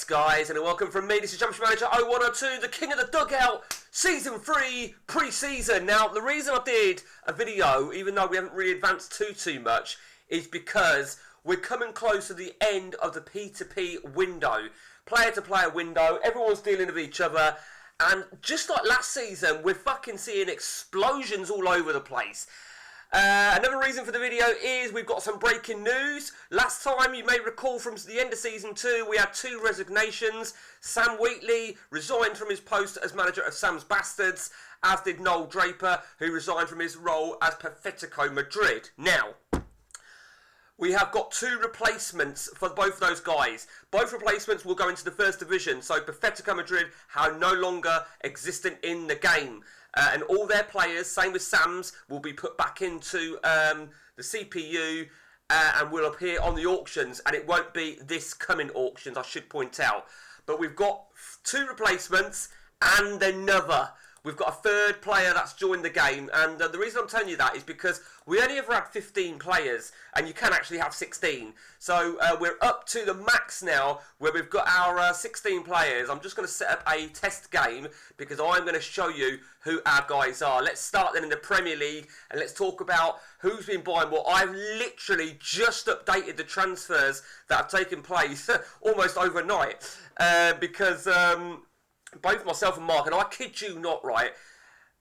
guys, and welcome from me. This is Champions Manager 0102, the King of the Dugout, Season 3, pre-season. Now, the reason I did a video, even though we haven't really advanced too much, is because we're coming close to the end of the P2P window. Player-to-player window, everyone's dealing with each other, and just like last season, we're fucking seeing explosions all over the place. Another reason for the video is we've got some breaking news. Last time, you may recall from the end of Season 2, we had 2 resignations. Sam Wheatley resigned from his post as manager of Sam's Bastards, as did Noel Draper, who resigned from his role as Atletico Madrid. Now, we have got 2 replacements for both of those guys. Both replacements will go into the first division, so Atletico Madrid are no longer existent in the game. And all their players, same as Sam's, will be put back into the CPU and will appear on the auctions. And it won't be this coming auctions, I should point out. But we've got 2 replacements and another. We've got a 3rd player that's joined the game. And the reason I'm telling you that is because we only ever had 15 players. And you can actually have 16. So we're up to the max now where we've got our 16 players. I'm just going to set up a test game because I'm going to show you who our guys are. Let's start then in the Premier League and let's talk about who's been buying what. I've literally just updated the transfers that have taken place almost overnight because both myself and Mark, and I kid you not, right,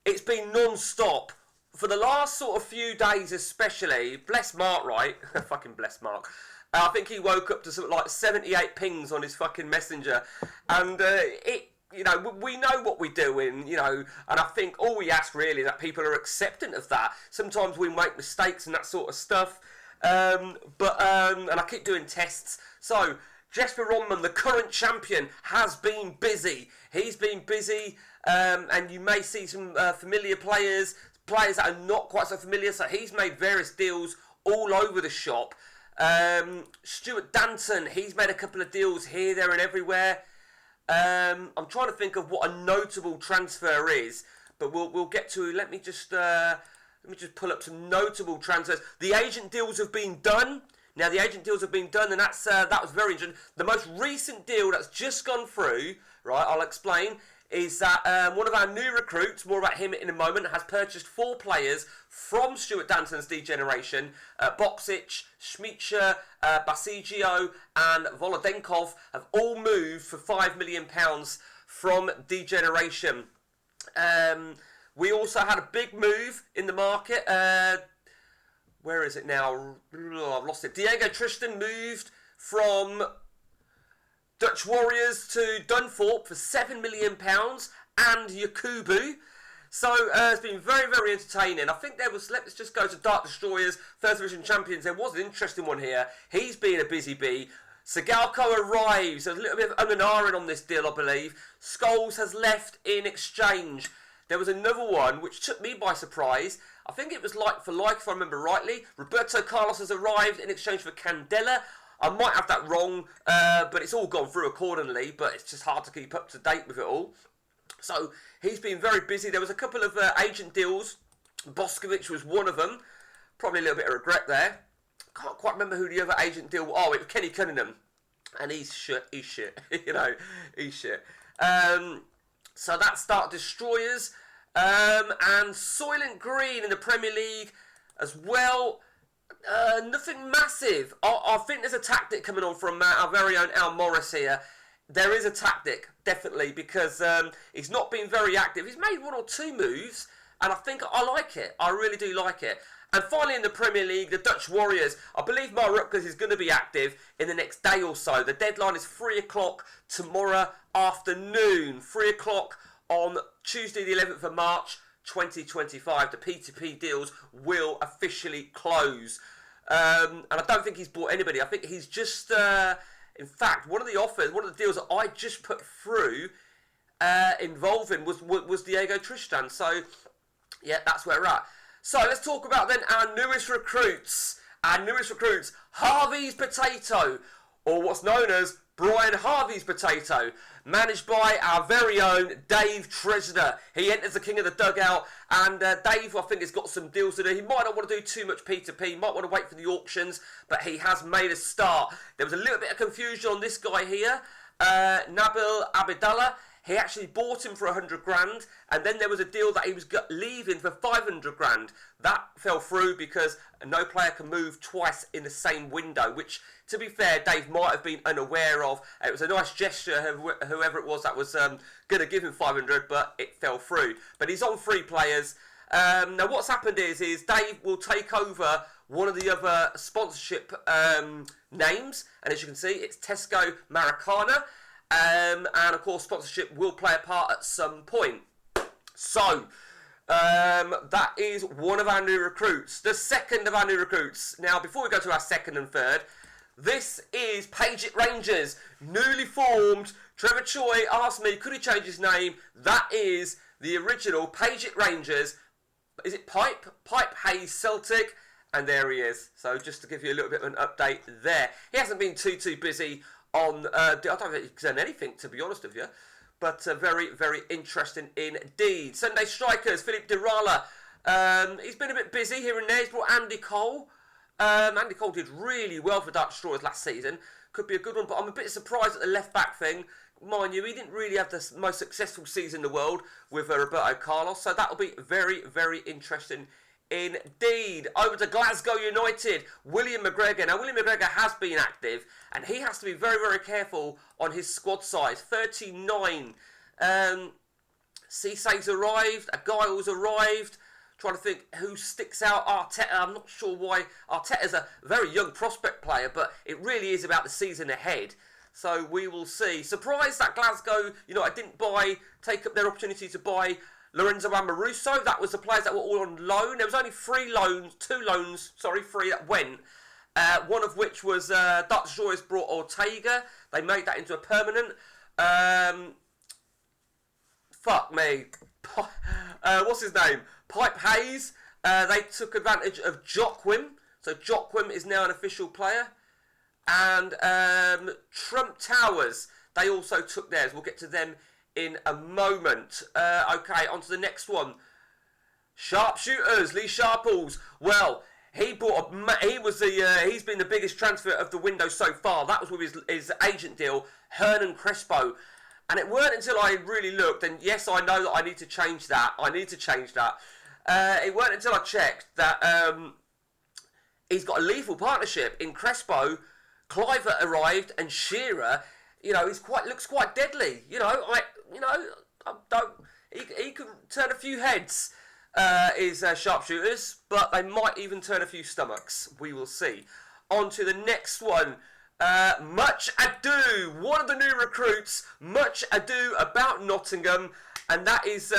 it's been non-stop. For the last sort of few days especially, bless Mark, right? Fucking bless Mark. I think he woke up to something like 78 pings on his fucking messenger. And you know, we know what we're doing, you know, and I think all we ask really is that people are accepting of that. Sometimes we make mistakes and that sort of stuff. And I keep doing tests. So, Jesper Ronman, the current champion, has been busy. He's been busy, and you may see some familiar players that are not quite so familiar. So he's made various deals all over the shop. Stuart Danton, he's made a couple of deals here, there, and everywhere. I'm trying to think of what a notable transfer is, but we'll get to. Let me just pull up some notable transfers. The agent deals have been done. Now, the agent deals have been done, and that was very interesting. The most recent deal that's just gone through, right, I'll explain, is that one of our new recruits, more about him in a moment, has purchased 4 players from Stuart Danton's D-Generation. Boksic, Schmicher, Basigio, and Volodenkov have all moved for £5 million from D-Generation. We also had a big move in the market. Where is it now? I've lost it. Diego Tristan moved from Dutch Warriors to Dunthorpe for £7 million and Yakubu. So it's been very, very entertaining. I think there was, let's just go to Dark Destroyers, First Division Champions. There was an interesting one here. He's been a busy bee. Sigalko arrives. There's a little bit of on this deal, I believe. Scholes has left in exchange. There was another one which took me by surprise. I think it was like for like, if I remember rightly. Roberto Carlos has arrived in exchange for Candela. I might have that wrong, but it's all gone through accordingly. But it's just hard to keep up to date with it all. So he's been very busy. There was a couple of agent deals. Boskovic was one of them. Probably a little bit of regret there. Can't quite remember who the other agent deal was. Oh, it was Kenny Cunningham. And he's shit. You know, he's shit. So that's Dark Destroyers. And Soylent Green in the Premier League as well. Nothing massive. I think there's a tactic coming on from our very own Al Morris here. There is a tactic, definitely, because he's not been very active. He's made 1 or 2 moves, and I think I like it. I really do like it. And finally in the Premier League, the Dutch Warriors. I believe Mark Rutgers is going to be active in the next day or so. The deadline is 3 o'clock tomorrow afternoon. 3 o'clock on Tuesday the 11th of March 2025. The P2P deals will officially close. And I don't think he's bought anybody. I think he's just... in fact, one of the deals that I just put through involving was Diego Tristan. So, yeah, that's where we're at. So, let's talk about then our newest recruits. Harvey's Potato, or what's known as Brian Harvey's Potato, managed by our very own Dave Tresner. He enters the King of the Dugout, and Dave, I think, has got some deals to do. He might not want to do too much P2P, he might want to wait for the auctions, but he has made a start. There was a little bit of confusion on this guy here, Nabil Abidallah, he actually bought him for 100 grand, and then there was a deal that he was leaving for 500 grand. That fell through because no player can move twice in the same window, which, to be fair, Dave might have been unaware of. It was a nice gesture, whoever it was that was going to give him 500, but it fell through. But he's on 3 players. Now, what's happened is Dave will take over one of the other sponsorship names, and as you can see, it's Tesco Maracana. And of course, sponsorship will play a part at some point. So, that is one of our new recruits. The second of our new recruits. Now, before we go to our second and third, this is Page It Rangers, newly formed. Trevor Choi asked me, could he change his name? That is the original Page It Rangers. Is it Pipe Hayes Celtic? And there he is. So just to give you a little bit of an update there. He hasn't been too busy on, I don't think he's done anything, to be honest with you, but very, very interesting indeed. Sunday strikers, Philippe Dirala, he's been a bit busy here and there. He's brought Andy Cole. Andy Cole did really well for Dark Destroyers last season. Could be a good one, but I'm a bit surprised at the left-back thing. Mind you, he didn't really have the most successful season in the world with Roberto Carlos, so that'll be very, very interesting indeed. Over to Glasgow United, William McGregor. Now, William McGregor has been active, and he has to be very, very careful on his squad size. 39. Cisse's arrived. Aguilar's arrived. Trying to think who sticks out. Arteta, I'm not sure why. Arteta's a very young prospect player, but it really is about the season ahead. So we will see. Surprised that Glasgow United didn't take up their opportunity to buy Lorenzo Amoruso. That was the players that were all on loan. There was only three that went. One of which was Dutch Joyce brought Ortega. They made that into a permanent. Fuck me. What's his name? Pipe Hayes. They took advantage of Joaquim. So Joaquim is now an official player. And Trump Towers, they also took theirs. We'll get to them in a moment. Okay, on to the next one. Sharpshooters, Lee Sharples. Well, he's been the biggest transfer of the window so far. That was with his agent deal, Hernan Crespo. And it weren't until I really looked, and yes, I know that I need to change that. It weren't until I checked that he's got a lethal partnership in Crespo. Cliver arrived, and Shearer, looks quite deadly. He could turn a few heads, his sharpshooters, but they might even turn a few stomachs. We will see. On to the next one. Much Ado, one of the new recruits. Much Ado About Nottingham, and that is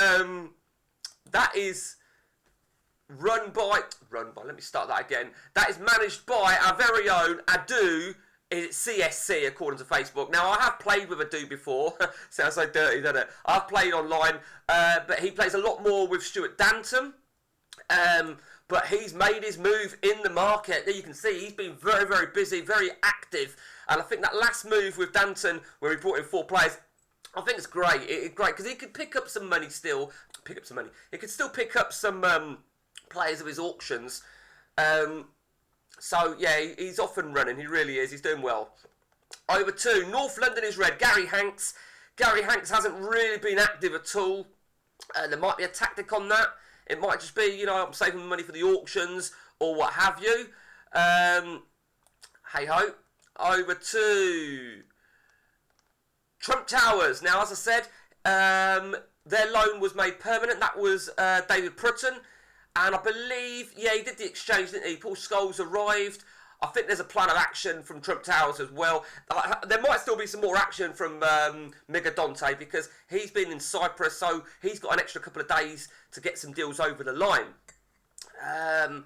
run by. Let me start that again. That is managed by our very own Ado. It's CSC according to Facebook. Now, I have played with Ado before. Sounds so dirty, doesn't it? I've played online, but he plays a lot more with Stuart Danton. But he's made his move in the market. There you can see he's been very, very busy, very active. And I think that last move with Danton, where he brought in 4 players, I think it's great. It's great because he could pick up some money still. He could still pick up some players of his auctions. So, yeah, he's off and running. He really is. He's doing well. Over to North London is red. Gary Hanks. Gary Hanks hasn't really been active at all. There might be a tactic on that. It might just be, I'm saving money for the auctions or what have you. Hey-ho. Over to Trump Towers. Now, as I said, their loan was made permanent. That was David Prutton. And I believe, he did the exchange, didn't he? Paul Scholes arrived. I think there's a plan of action from Trump Towers as well. There might still be some more action from Miga Dante because he's been in Cyprus, so he's got an extra couple of days to get some deals over the line. I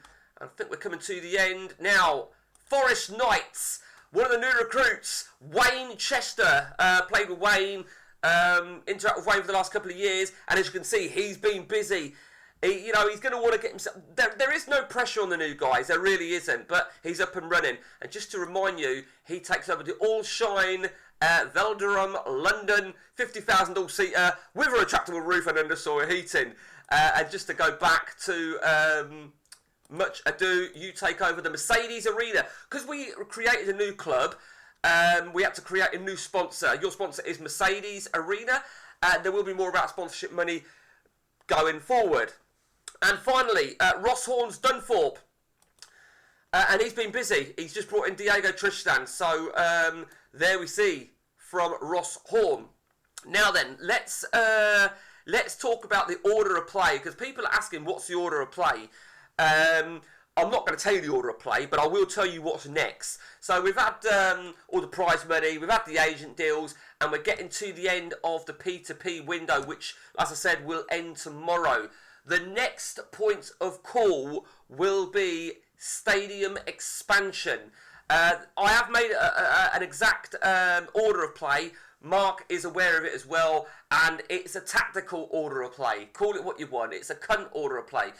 think we're coming to the end. Now, Forest Knights, one of the new recruits, Wayne Chester, played with Wayne, interacted with Wayne for the last couple of years, and as you can see, he's been busy. He's going to want to get himself. There is no pressure on the new guys. There really isn't. But he's up and running. And just to remind you, he takes over the All Shine Velderum, London, 50,000 all-seater with a retractable roof and undersoil heating. And just to go back to Much Ado, you take over the Mercedes Arena. Because we created a new club, we had to create a new sponsor. Your sponsor is Mercedes Arena. There will be more about sponsorship money going forward. And finally, Ross Horn's Dunthorpe. And he's been busy. He's just brought in Diego Tristan. So there we see from Ross Horn. Now then, let's talk about the order of play, because people are asking what's the order of play. I'm not going to tell you the order of play, but I will tell you what's next. So we've had all the prize money, we've had the agent deals, and we're getting to the end of the P2P window, which, as I said, will end tomorrow. The next point of call will be stadium expansion. I have made an exact order of play. Mark is aware of it as well, and it's a tactical order of play. Call it what you want. It's a cunt order of play.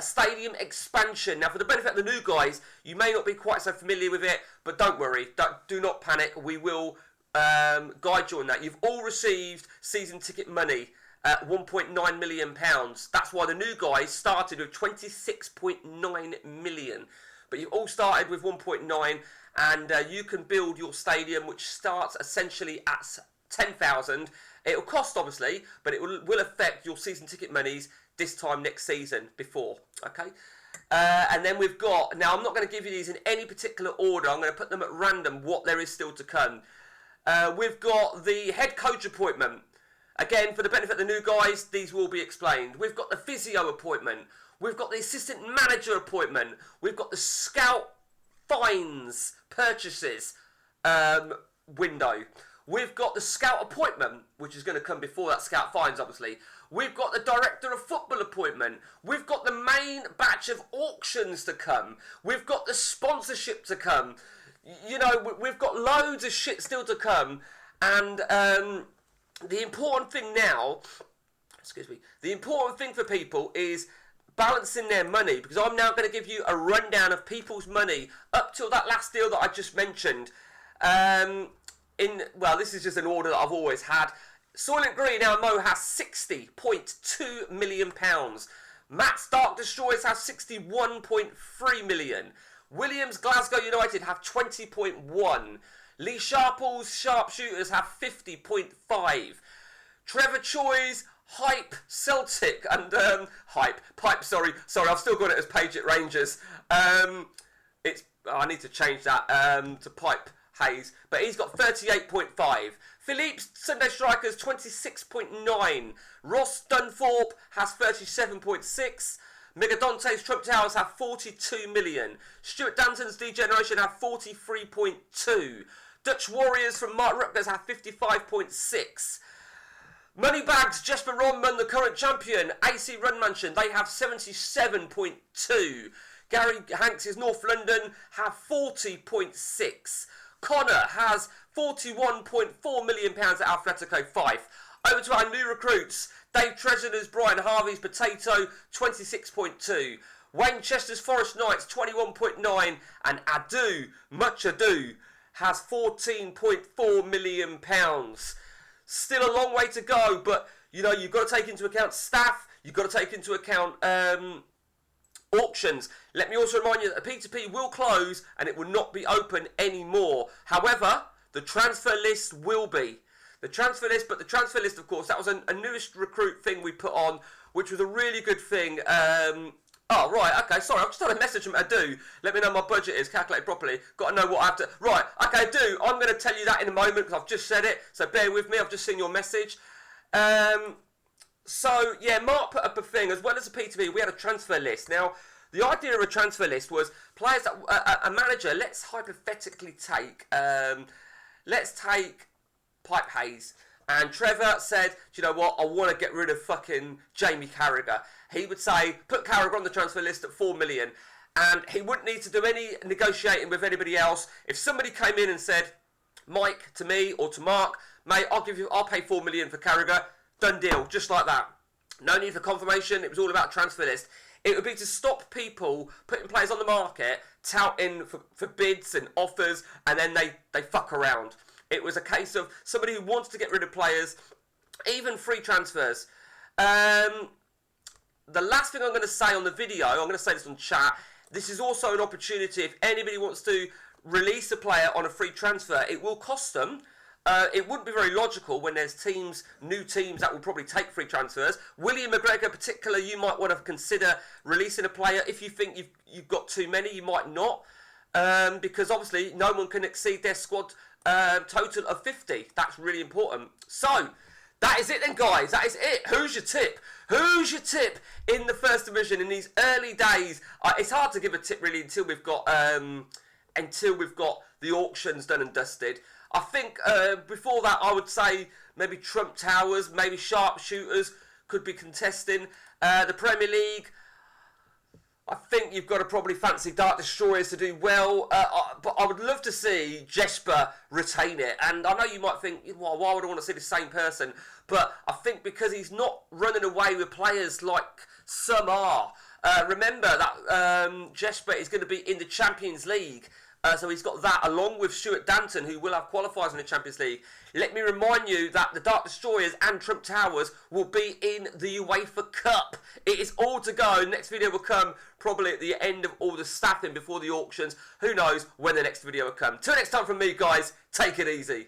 Stadium expansion. Now, for the benefit of the new guys, you may not be quite so familiar with it, but don't worry. Do not panic. We will guide you on that. You've all received season ticket money at £1.9 million. That's why the new guys started with 26.9 million. But you've all started with 1.9, and you can build your stadium, which starts essentially at 10,000. It will cost, obviously, but it will affect your season ticket monies this time next season before, okay? And then we've got, now I'm not going to give you these in any particular order, I'm going to put them at random, what there is still to come. We've got the head coach appointment. Again, for the benefit of the new guys, these will be explained. We've got the physio appointment. We've got the assistant manager appointment. We've got the scout fines purchases window. We've got the scout appointment, which is going to come before that scout fines, obviously. We've got the director of football appointment. We've got the main batch of auctions to come. We've got the sponsorship to come. You know, we've got loads of shit still to come. And the important thing now, the important thing for people is balancing their money, because I'm now going to give you a rundown of people's money up till that last deal that I just mentioned. Well, this is just an order that I've always had. Soylent Green, now Mo, has £60.2 million. Matt's Dark Destroyers have 61.3 million. Williams Glasgow United have 20.1. Lee Sharple's Sharpshooters have 50.5. Trevor Choi's Hype Celtic and Pipe. Sorry, I've still got it as Paget Rangers. I need to change that to Pipe Hayes, but he's got 38.5. Philippe's Sunday Strikers 26.9. Ross Dunthorpe has 37.6. Megadonte's Trump Towers have 42 million. Stuart Danton's Degeneration have 43.2. Dutch Warriors from Mark Rutgers have 55.6. Moneybags, Jesper Ronman, the current champion, AC Run Mansion, they have 77.2. Gary Hanks' North London have 40.6. Connor has £41.4 million at Athletico Fife. Over to our new recruits. Dave Treasure's Brian Harvey's Potato, 26.2. Wayne Chester's Forest Knights, 21.9. And Ado, Much Ado, has £14.4 million. Still a long way to go, but, you know, you've got to take into account staff. You've got to take into account auctions. Let me also remind you that the P2P will close and it will not be open anymore. However, the transfer list will be. The transfer list, of course, that was a newest recruit thing we put on, which was a really good thing. Oh, right, okay, sorry, I've just had a message from Adu. Let me know my budget is calculated properly. Got to know what I have to... Right, okay, Adu, I'm going to tell you that in a moment because I've just said it, so bear with me, I've just seen your message. So, yeah, Mark put up a thing, as well as a P2P, we had a transfer list. Now, the idea of a transfer list was players that... a manager, let's hypothetically take... let's take Pipe Hayes. And Trevor said, do you know what, I want to get rid of fucking Jamie Carragher. He would say, put Carragher on the transfer list at 4 million. And he wouldn't need to do any negotiating with anybody else. If somebody came in and said, Mike, to me or to Mark, mate, I'll pay 4 million for Carragher. Done deal, just like that. No need for confirmation, it was all about transfer list. It would be to stop people putting players on the market, touting for bids and offers, and then they fuck around. It was a case of somebody who wants to get rid of players, even free transfers. The last thing I'm going to say on the video, I'm going to say this on chat, this is also an opportunity if anybody wants to release a player on a free transfer, it will cost them. It wouldn't be very logical when there's new teams that will probably take free transfers. William McGregor in particular, you might want to consider releasing a player. If you think you've got too many, you might not. Because obviously no one can exceed their squad total of 50. That's really important. So, that is it then, guys. That is it. Who's your tip? Who's your tip in the first division in these early days? It's hard to give a tip really until we've got the auctions done and dusted. I think before that, I would say maybe Trump Towers, maybe Sharpshooters could be contesting the Premier League. I think you've got to probably fancy Dart Destroyers to do well, but I would love to see Jesper retain it. And I know you might think, well, why would I want to see the same person? But I think because he's not running away with players like some are. Remember that Jesper is going to be in the Champions League. So he's got that along with Stuart Danton, who will have qualifiers in the Champions League. Let me remind you that the Dart Destroyers and Trump Towers will be in the UEFA Cup. It is all to go. Next video will come probably at the end of all the staffing before the auctions. Who knows when the next video will come. Till next time from me, guys, take it easy.